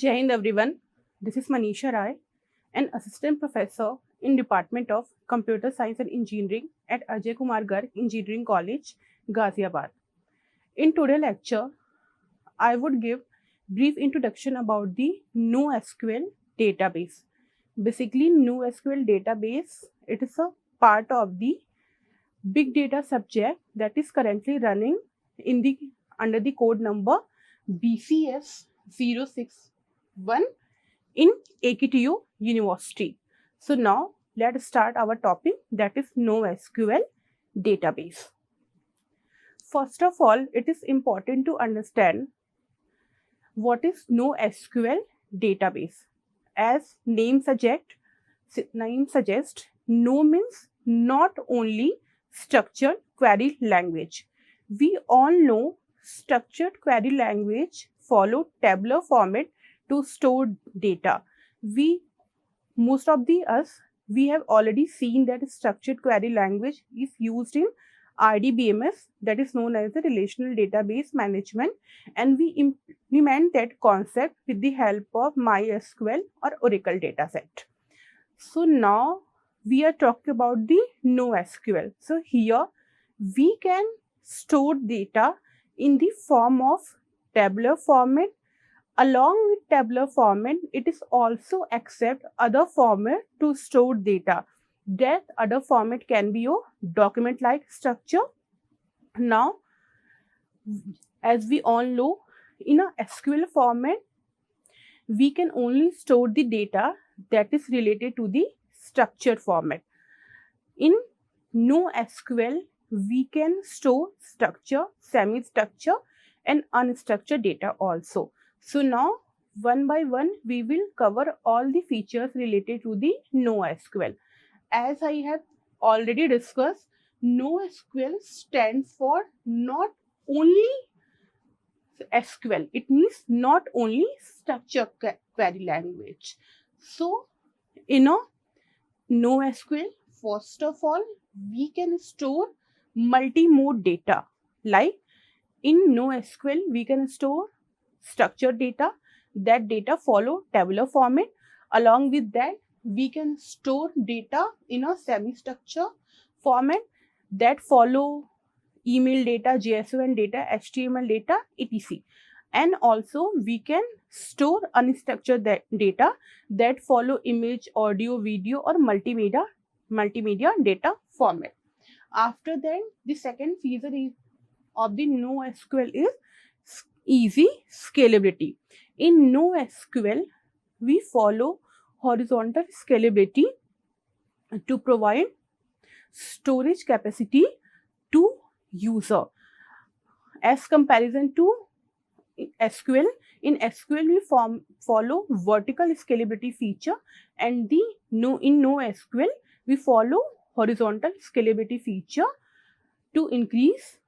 Jai Hind everyone. This is Manisha Rai, an assistant professor in Department of Computer Science and Engineering at Akgec Engineering College, Ghaziabad. In today's lecture, I would give brief introduction about the Nosql database. Basically, Nosql database, it is a part of the big data subject that is currently running in the under the code number BCS 061 in AKTU University. So now let's start our topic, that is Nosql database. First of all, it is important to understand what is Nosql database. As name suggests, no means not only structured query language. We all know structured query language follow tabular format to store data. Most of us have already seen that structured query language is used in RDBMS, that is known as the Relational Database Management, and we implement that concept with the help of MySQL or Oracle dataset. So now we are talking about the Nosql. So here we can store data in the form of tabular format. Along with tabular format, it is also accept other format to store data. That other format can be your document-like structure. Now, as we all know, in a SQL format, we can only store the data that is related to the structured format. In Nosql, we can store structure, semi-structure, and unstructured data also. So now, one by one, we will cover all the features related to the Nosql. As I have already discussed, Nosql stands for not only SQL. It means not only structured query language. So, in a Nosql, first of all, we can store multi-mode data. Like in Nosql, we can store structured data. That data follow tabular format. Along with that, we can store data in a semi-structure format that follow email data, JSON data, HTML data, etc. And also we can store unstructured data that follow image, audio, video, or multimedia data format. After that, the second feature of the Nosql is easy scalability. In Nosql, we follow horizontal scalability to provide storage capacity to user. As comparison to SQL, in SQL we follow vertical scalability feature, and in Nosql we follow horizontal scalability feature to increase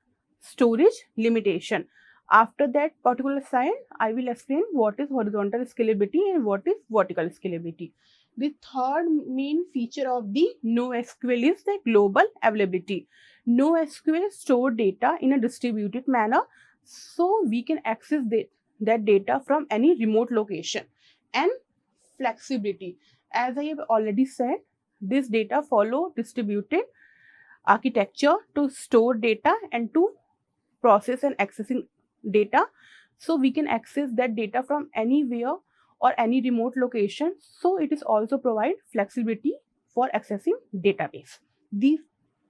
storage limitation. After that particular slide, I will explain what is horizontal scalability and what is vertical scalability. The third main feature of the Nosql is the global availability. Nosql store data in a distributed manner, so we can access that data from any remote location. And flexibility. As I have already said, this data follow distributed architecture to store data and to process and accessing data. So we can access that data from anywhere or any remote location. So it is also provide flexibility for accessing database. These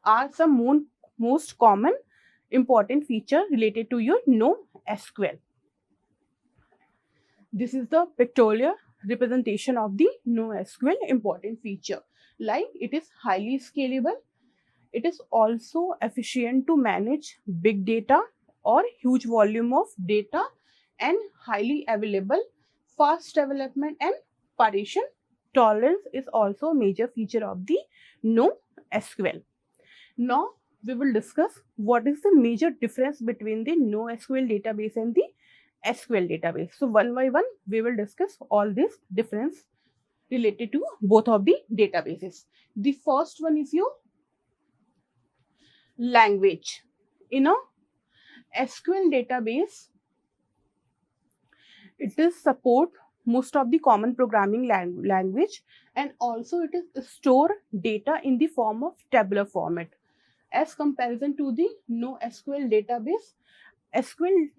are some most common important feature related to your Nosql. This is the pictorial representation of the Nosql important feature. Like it is highly scalable. It is also efficient to manage big data or huge volume of data, and highly available, fast development, and partition tolerance is also a major feature of the Nosql. Now we will discuss what is the major difference between the Nosql database and the SQL database. So one by one we will discuss all this difference related to both of the databases. The first one is your language. In a SQL database, it is support most of the common programming language, and also it is store data in the form of tabular format. As comparison to the NoSQL database,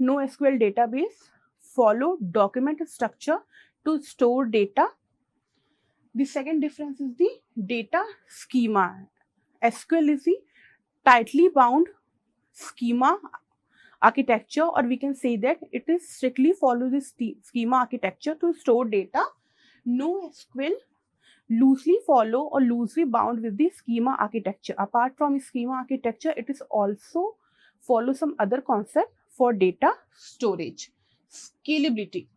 NoSQL database follow document structure to store data. The second difference is the data schema. SQL is the tightly bound schema architecture, or we can say that it is strictly follow this schema architecture to store data. NoSQL loosely follow or loosely bound with the schema architecture. Apart from schema architecture, it is also follow some other concept for data storage. Scalability.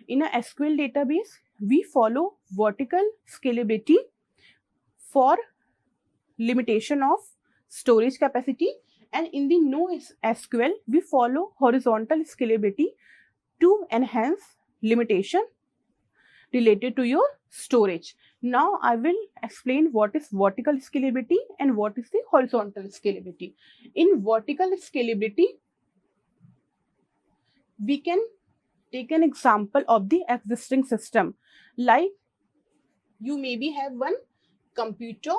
In a SQL database, we follow vertical scalability for limitation of storage capacity, and in the NoSQL, we follow horizontal scalability to enhance limitation related to your storage. Now I will explain what is vertical scalability and what is the horizontal scalability. In vertical scalability, we can take an example of the existing system. Like you maybe have one computer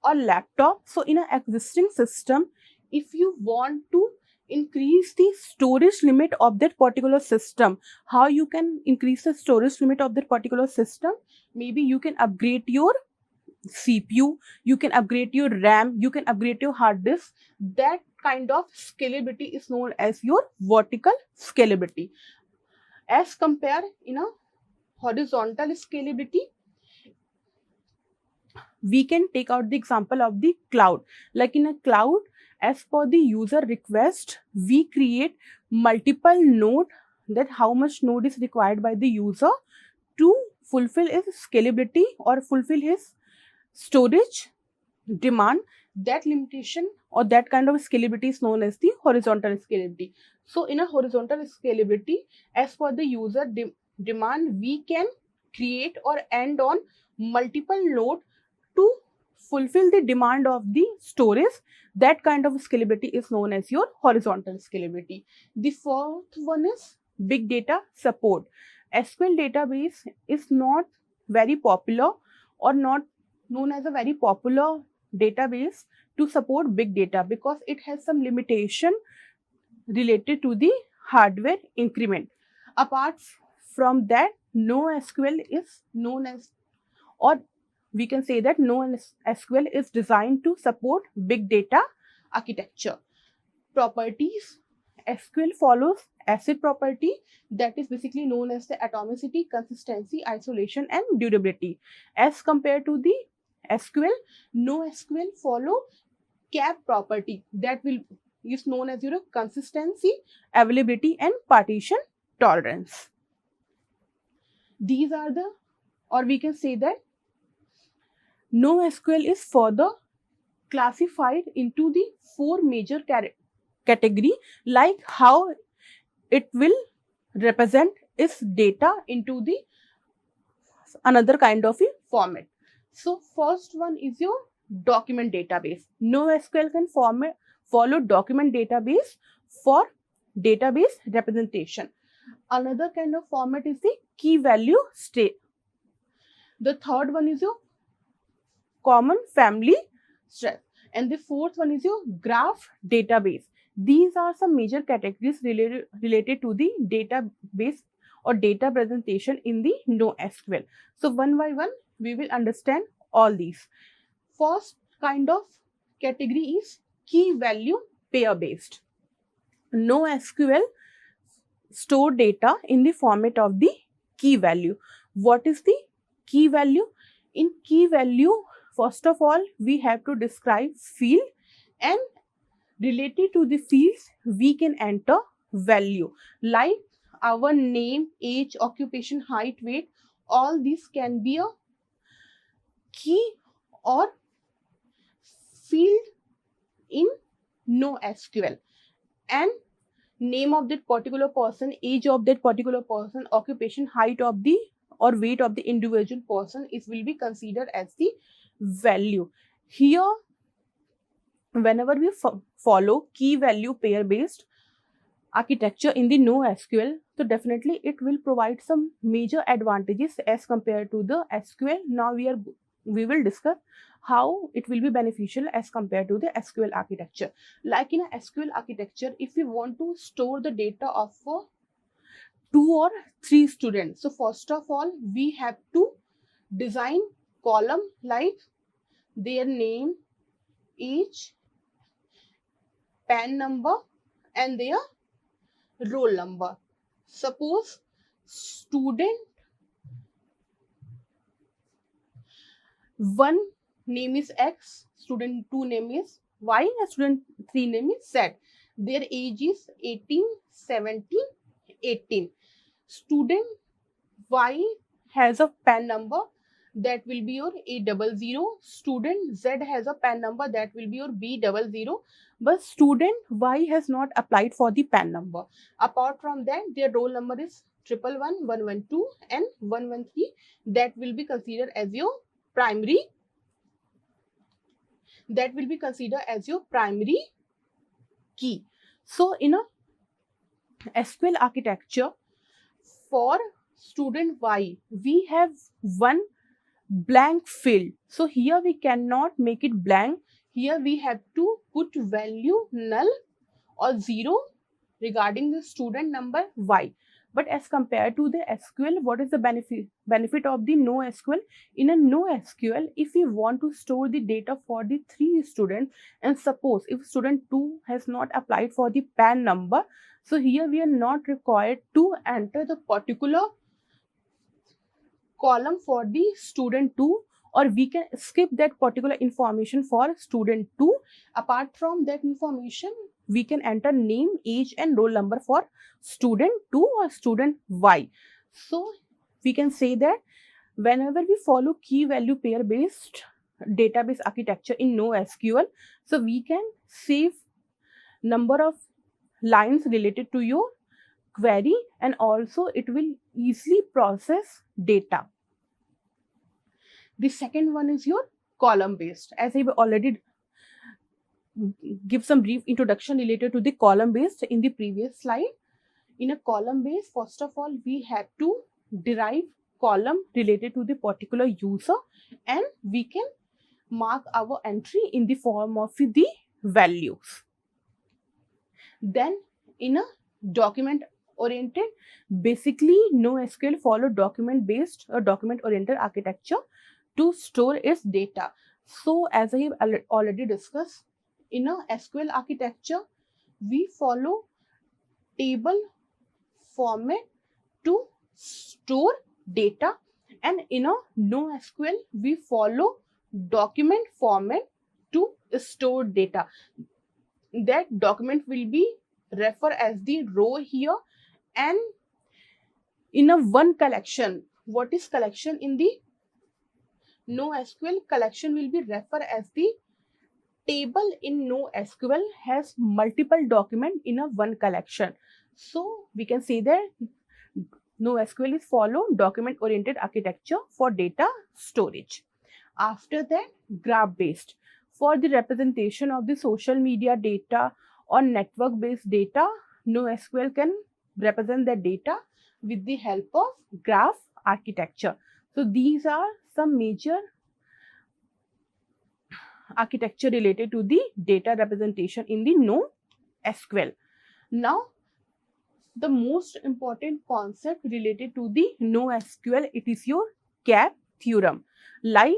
or laptop. So in an existing system, if you want to increase the storage limit of that particular system, how you can increase the storage limit of that particular system? Maybe you can upgrade your CPU, you can upgrade your RAM, you can upgrade your hard disk. That kind of scalability is known as your vertical scalability. As compared in a horizontal scalability, we can take out the example of the cloud. Like in a cloud, as per the user request, we create multiple node, that how much node is required by the user to fulfill his scalability or fulfill his storage demand. That limitation or that kind of scalability is known as the horizontal scalability. So in a horizontal scalability, as per the user demand, we can create or end on multiple node to fulfill the demand of the storage. That kind of scalability is known as your horizontal scalability. The fourth one is big data support. SQL database is not very popular or not known as a very popular database to support big data because it has some limitation related to the hardware increment. Apart from that, NoSQL is known as, or we can say that NoSQL is designed to support big data architecture. Properties. SQL follows ACID property, that is basically known as the atomicity, consistency, isolation and durability. As compared to the SQL, NoSQL follow CAP property, that is known as your consistency, availability and partition tolerance. These are the, or we can say that NoSQL is further classified into the four major category, like how it will represent its data into the another kind of a format. So first one is your document database. NoSQL can follow document database for database representation. Another kind of format is the key value state. The third one is your common family stress, and the fourth one is your graph database. These are some major categories related to the database or data presentation in the NoSQL. So one by one, we will understand all these. First kind of category is key value pair based. NoSQL store data in the format of the key value. What is the key value? In key value, first of all, we have to describe field, and related to the fields, we can enter value like our name, age, occupation, height, weight. All these can be a key or field in NoSQL. And name of that particular person, age of that particular person, occupation, height of the or weight of the individual person will be considered as the value. Here, whenever we follow key value pair based, architecture in the NoSQL, so definitely it will provide some major advantages as compared to the SQL. Now we will discuss how it will be beneficial as compared to the SQL architecture. Like in a SQL architecture, if we want to store the data of 2 or 3 students, so first of all we have to design column like their name, age, PAN number and their roll number. Suppose student 1 name is X, student 2 name is Y, and student 3 name is Z. Their age is 18, 17, 18. Student Y has a PAN number, that will be your A00. Student Z has a PAN number, that will be your B00. But student Y has not applied for the PAN number. Apart from that, their roll number is 111, 112 and 113. That will be considered as your primary. That will be considered as your primary key. So in a SQL architecture, for student Y, we have one blank field. So here we cannot make it blank. Here we have to put value null or 0 regarding the student number Y. But as compared to the SQL, what is the benefit of the NoSQL? In a NoSQL, if we want to store the data for the 3 students, and suppose if student 2 has not applied for the PAN number, so here we are not required to enter the particular column for the student 2, or we can skip that particular information for student 2. Apart from that information, we can enter name, age and roll number for student 2 or student Y. So we can say that whenever we follow key value pair based database architecture in NoSQL, so we can save number of lines related to your query, and also it will easily process data. The second one is your column based. As I already give some brief introduction related to the column based in the previous slide. In a column based, first of all we have to derive column related to the particular user, and we can mark our entry in the form of the values. Then in a document oriented, basically NoSQL follow document based or document oriented architecture to store its data. So as I have already discussed, in a SQL architecture we follow table format to store data, and in a NoSQL we follow document format to store data. That document will be referred as the row here, and in a one collection, what is collection in the NoSQL? Collection will be referred as the table in NoSQL has multiple document in a one collection. So we can say that NoSQL is follow document oriented architecture for data storage. After that, graph based. For the representation of the social media data or network based data, NoSQL can represent the data with the help of graph architecture. So these are some major architecture related to the data representation in the NoSQL. Now, the most important concept related to the NoSQL, it is your CAP theorem. Like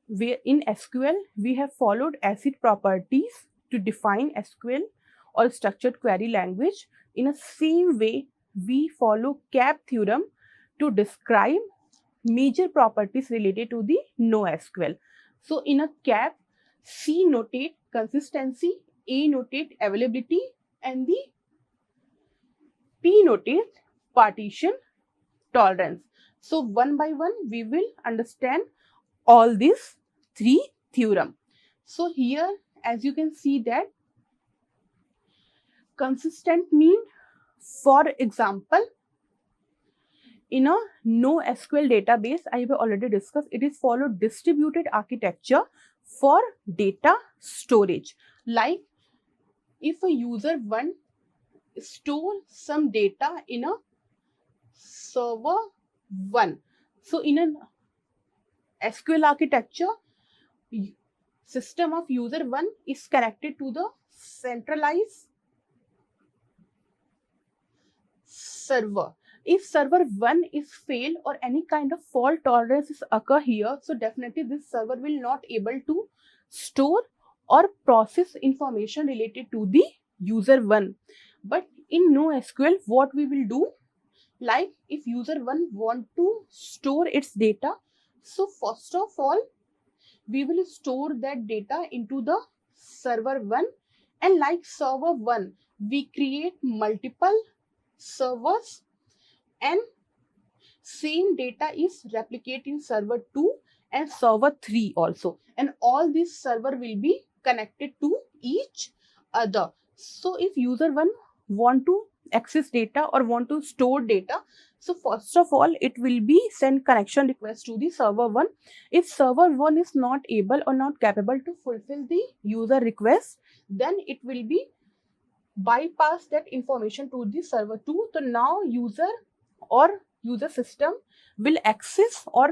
where in SQL we have followed ACID properties to define SQL or structured query language. In the same way, we follow CAP theorem to describe major properties related to the NoSQL. So in a CAP, C notate consistency, A notate availability, and the P notate partition tolerance. So one by one we will understand all these 3 theorem. So here, as you can see that consistent mean, for example, in a NoSQL database, I have already discussed, it is follow distributed architecture for data storage. Like if a user 1 store some data in a server 1. So in an SQL architecture, system of user 1 is connected to the centralized server. If server 1 is failed or any kind of fault tolerances occur here, so definitely this server will not able to store or process information related to the user 1. But in NoSQL, what we will do, like if user 1 want to store its data, so first of all, we will store that data into the server 1, and like server 1, we create multiple servers, and same data is replicated in server 2 and server 3 also, and all these server will be connected to each other. So if user 1 want to access data or want to store data, so first of all it will be send connection request to the server 1. If server 1 is not able or not capable to fulfill the user request, then it will be bypass that information to the server 2. So now user or user system will access, or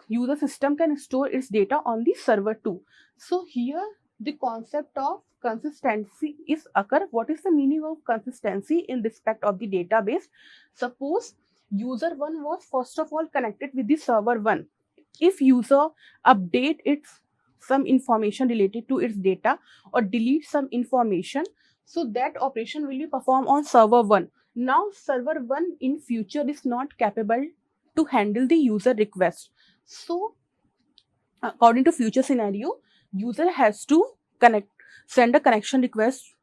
user system can store its data on the server 2. So here the concept of consistency is occur. What is the meaning of consistency in respect of the database? Suppose user 1 was first of all connected with the server 1. If user update its some information related to its data or delete some information, so that operation will be performed on server 1. Now server 1 in future is not capable to handle the user request. So according to future scenario, user has to send a connection request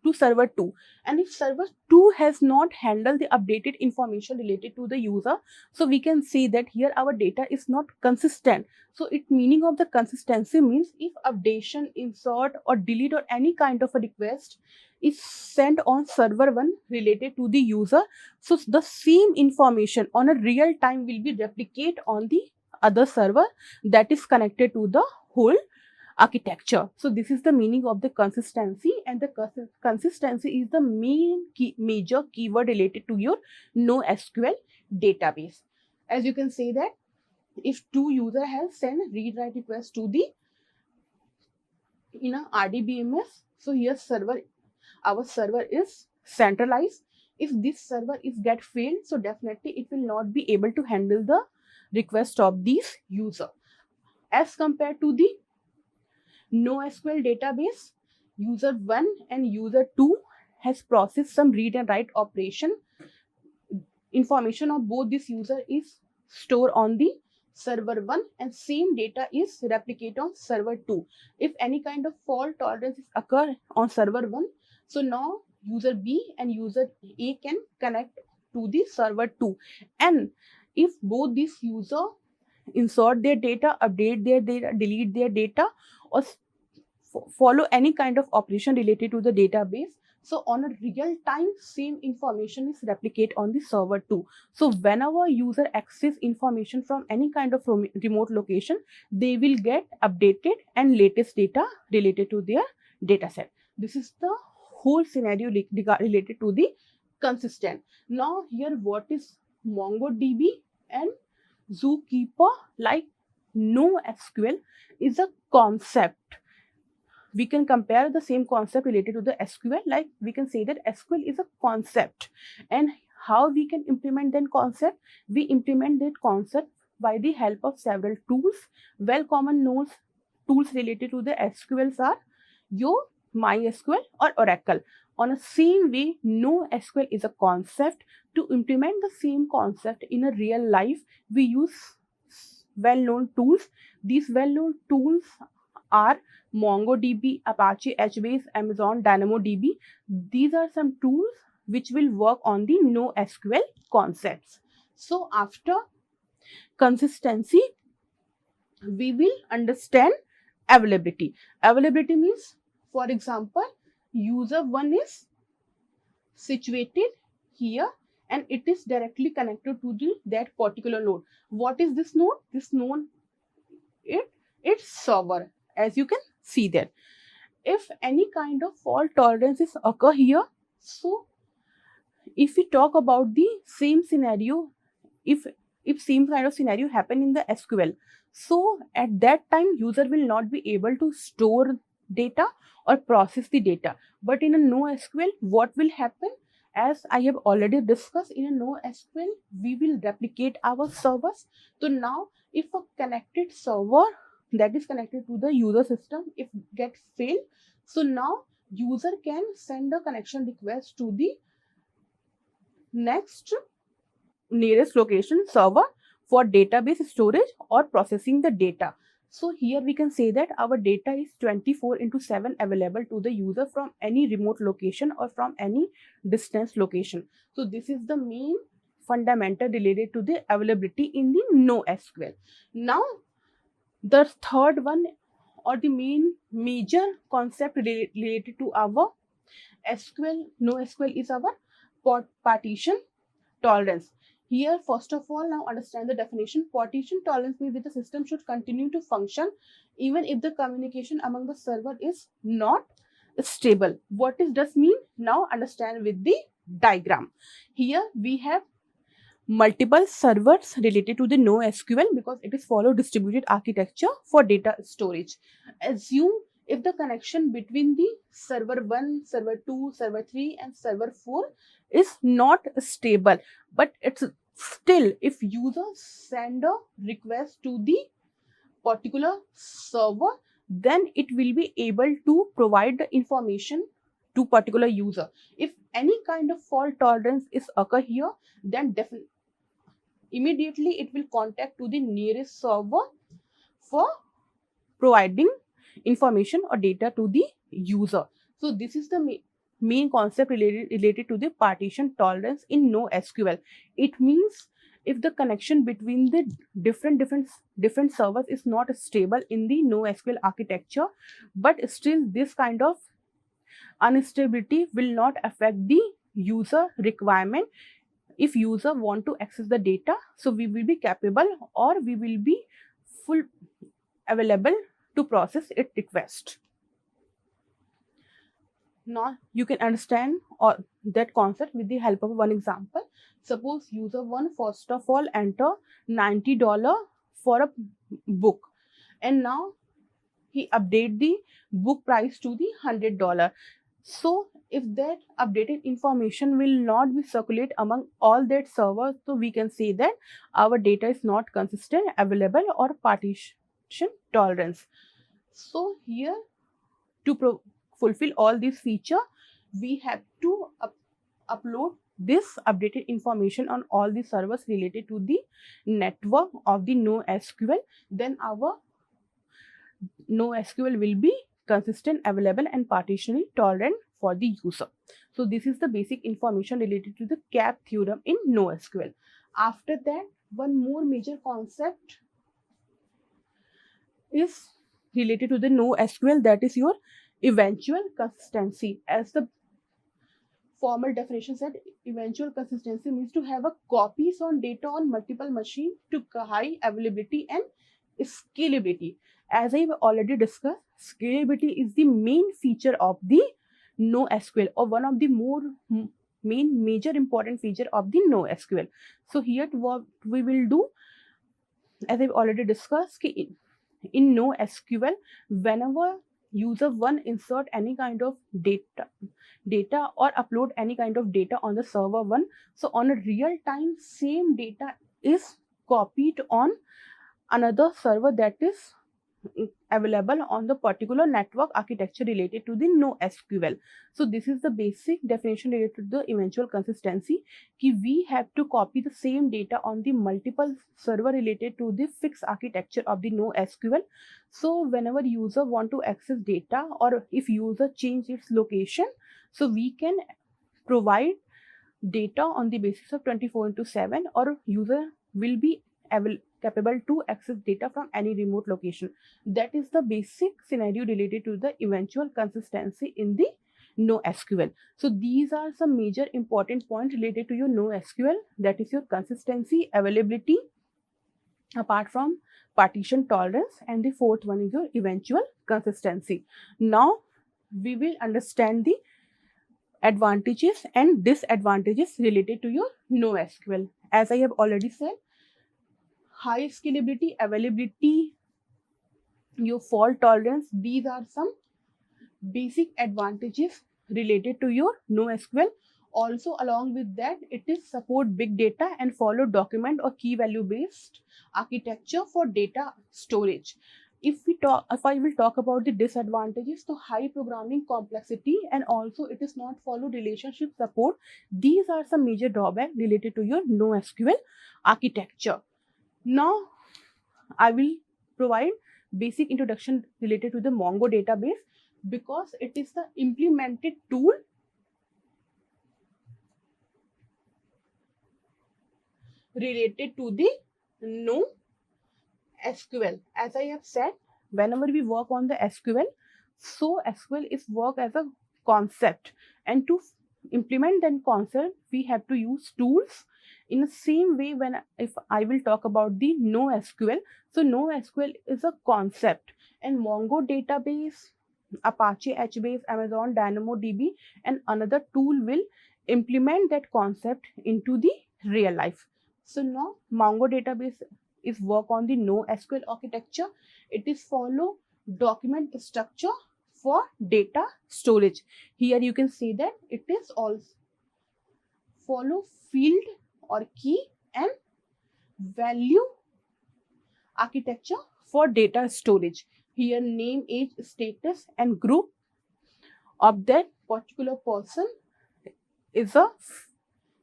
to server 2, and if server 2 has not handled the updated information related to the user, so we can see that here our data is not consistent. So it meaning of the consistency means if updation, insert or delete or any kind of a request is sent on server 1 related to the user, so the same information on a real time will be replicate on the other server that is connected to the whole architecture. So this is the meaning of the consistency, and the consistency is the major keyword related to your NoSQL database. As you can say that if two user have sent read write request to the in a RDBMS, so here our server is centralized. If this server is get failed, so definitely it will not be able to handle the request of these user. As compared to the NoSQL database, user 1 and user 2 has processed some read and write operation. Information of both this user is stored on the server 1, and same data is replicated on server 2. If any kind of fault tolerances occur on server 1, so now user B and user A can connect to the server 2. And if both these user insert their data, update their data, delete their data, or follow any kind of operation related to the database, so on a real time same information is replicated on the server 2. So whenever user access information from any kind of remote location, they will get updated and latest data related to their data set. This is the whole scenario related to the consistent. Now here what is MongoDB and Zookeeper? Like NoSQL is a concept. We can compare the same concept related to the SQL. Like we can say that SQL is a concept, and how we can implement that concept? We implement that concept by the help of several tools. Well common tools related to the SQLs are your MySQL or Oracle. On a same way, NoSQL is a concept. To implement the same concept in a real life, we use well-known tools. These well-known tools are MongoDB, Apache HBase, Amazon DynamoDB. These are some tools which will work on the NoSQL concepts. So after consistency, we will understand availability. Availability means, for example, user 1 is situated here and it is directly connected to that particular node. What is this node? This node, it's server, as you can see there. if any kind of fault tolerances occur here, so if we talk about the same scenario, if same kind of scenario happen in the SQL, so at that time user will not be able to store data or process the data. But in a NoSQL, what will happen? As I have already discussed, in a NoSQL, we will replicate our servers. So now if a connected server that is connected to the user system, if get failed, so now user can send a connection request to the next nearest location server for database storage or processing the data. So here we can say that our data is 24/7 available to the user from any remote location or from any distance location. So this is the main fundamental related to the availability in the NoSQL. Now the third one, or the main major concept related to our SQL, NoSQL, is our partition tolerance. Here, first of all, now understand the definition. Partition tolerance means that the system should continue to function even if the communication among the server is not stable. What does this mean? Now understand with the diagram. Here we have multiple servers related to the NoSQL because it is follow distributed architecture for data storage. Assume if the connection between the server 1, server 2, server 3 and server 4 is not stable, but it's still, if user send a request to the particular server, then it will be able to provide the information to particular user. If any kind of fault tolerance is occur here, then definitely immediately it will contact to the nearest server for providing information or data to the user. So this is the main concept related to the partition tolerance in NoSQL. It means if the connection between the different servers is not stable in the NoSQL architecture, but still this kind of instability will not affect the user requirement. If user want to access the data, so we will be capable or we will be full available to process its request. Now you can understand or that concept with the help of one example. Suppose user one first of all enter $90 for a book, and now he update the book price to the $100. So if that updated information will not be circulate among all that servers, so we can say that our data is not consistent, available or partition tolerance. So here to fulfill all these features, we have to upload this updated information on all the servers related to the network of the NoSQL. Then our NoSQL will be consistent, available and partitionally tolerant for the user. So this is the basic information related to the CAP theorem in NoSQL. After that, one more major concept is related to the NoSQL, that is your eventual consistency. As the formal definition said, eventual consistency means to have a copies on data on multiple machines to high availability and scalability. As I've already discussed, scalability is the main feature of the NoSQL, or one of the more main major important feature of the NoSQL. So here what we will do, as I've already discussed, in NoSQL, whenever user one insert any kind of data or upload any kind of data on the server one, so on a real time same data is copied on another server that is available on the particular network architecture related to the NoSQL. So this is the basic definition related to the eventual consistency, कि we have to copy the same data on the multiple server related to the fixed architecture of the NoSQL. So whenever user want to access data, or if user change its location, so we can provide data on the basis of 24/7, or user will be capable to access data from any remote location. That is the basic scenario related to the eventual consistency in the NoSQL. So these are some major important points related to your NoSQL, that is your consistency, availability, apart from partition tolerance, and the fourth one is your eventual consistency. Now we will understand the advantages and disadvantages related to your NoSQL. As I have already said, high scalability, availability, your fault tolerance, these are some basic advantages related to your NoSQL. Also, along with that, it is support big data and follow document or key value based architecture for data storage. If I will talk about the disadvantages, so high programming complexity, and also it is not follow relationship support. These are some major drawbacks related to your NoSQL architecture. Now, I will provide basic introduction related to the Mongo database, because it is the implemented tool related to the NoSQL. As I have said, whenever we work on the SQL, so SQL is work as a concept, and to implement that concept, we have to use tools. In the same way, if I will talk about the NoSQL, so NoSQL is a concept, and Mongo database, Apache HBase, Amazon DynamoDB, and another tool will implement that concept into the real life. So now Mongo database is work on the NoSQL architecture. It is follow document structure for data storage. Here you can see that it is also follow field or key and value architecture for data storage. Here name, age, status, and group of that particular person is a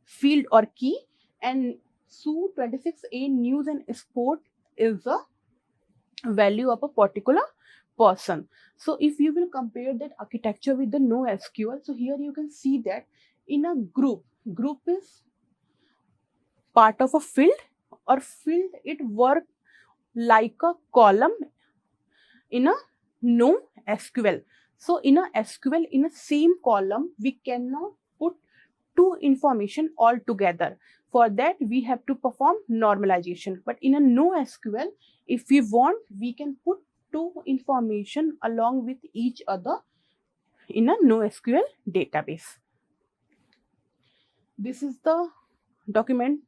field or key, and SU 26A news and sport is a value of a particular person. So if you will compare that architecture with the NoSQL, so here you can see that in a group is part of a field, or field it work like a column in a NoSQL. So in a SQL, in a same column, we cannot put two information all together. For that, we have to perform normalization. But in a NoSQL, if we want, we can put two information along with each other in a NoSQL database. This is the document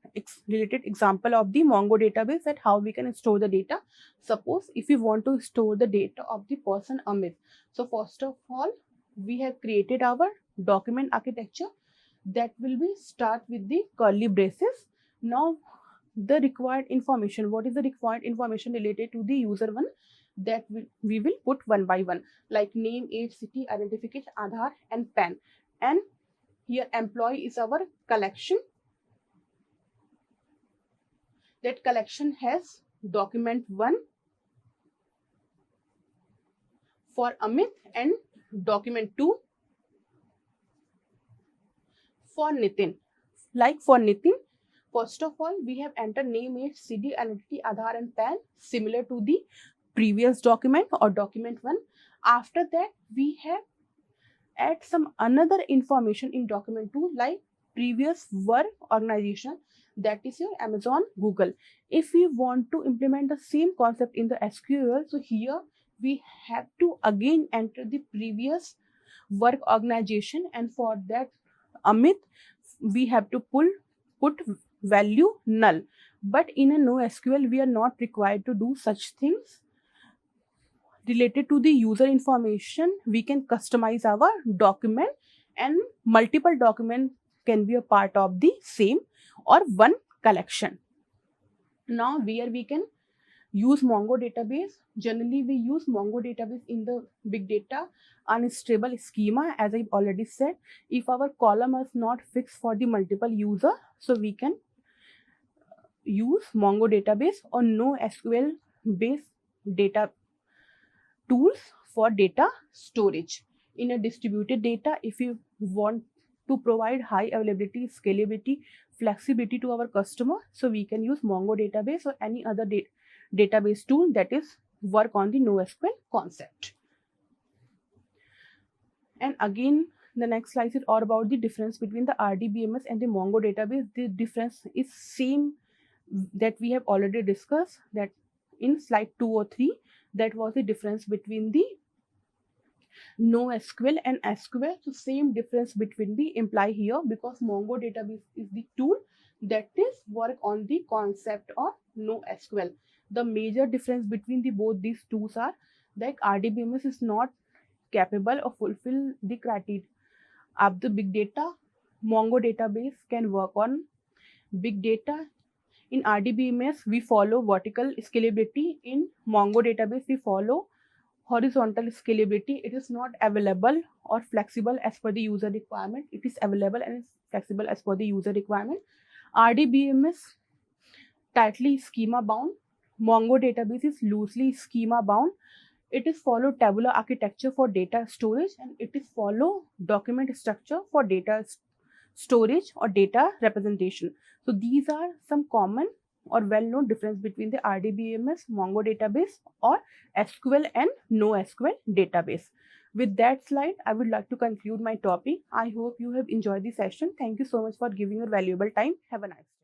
related example of the Mongo database, that how we can store the data. Suppose if we want to store the data of the person Amit. So first of all, we have created our document architecture that will be start with the curly braces. Now the required information, what is the required information related to the user one, that we will put one by one, like name, age, city, identification, Aadhaar, and PAN. And here employee is our collection. That collection has document 1 for Amit and document 2 for Nitin. Like for Nitin, first of all, we have entered name, age, CD, identity, Aadhaar, and PAN, similar to the previous document or document 1. After that, we have add some another information in document 2, like previous work organization, that is your Amazon, Google. If we want to implement the same concept in the SQL, so here we have to again enter the previous work organization, and for that Amit, we have to put value null. But in a NoSQL, we are not required to do such things. Related to the user information, we can customize our document, and multiple documents can be a part of the same or one collection. Now where we can use Mongo database, generally we use Mongo database in the big data unstable schema. As I've already said, if our column is not fixed for the multiple user, so we can use Mongo database or NoSQL based data tools for data storage. In a distributed data, if you want to provide high availability, scalability, flexibility to our customer, so we can use Mongo database or any other database tool that is work on the NoSQL concept. And again, the next slide is all about the difference between the RDBMS and the Mongo database. The difference is same that we have already discussed, that in slide 2 or 3, that was the difference between the NoSQL and SQL. So same difference between the imply here, because Mongo database is the tool that is work on the concept of NoSQL. The major difference between the both these tools are that RDBMS is not capable of fulfill the criteria of the big data. Mongo database can work on big data. In RDBMS, we follow vertical scalability. In Mongo database, we follow horizontal scalability. It is not available or flexible as per the user requirement. It is available and flexible as per the user requirement. RDBMS tightly schema bound. Mongo database is loosely schema bound. It is follow tabular architecture for data storage, and it is follow document structure for data storage or data representation. So these are some common or well-known difference between the RDBMS, Mongo database, or SQL and NoSQL database. With that slide, I would like to conclude my topic. I hope you have enjoyed the session. Thank you so much for giving your valuable time. Have a nice day.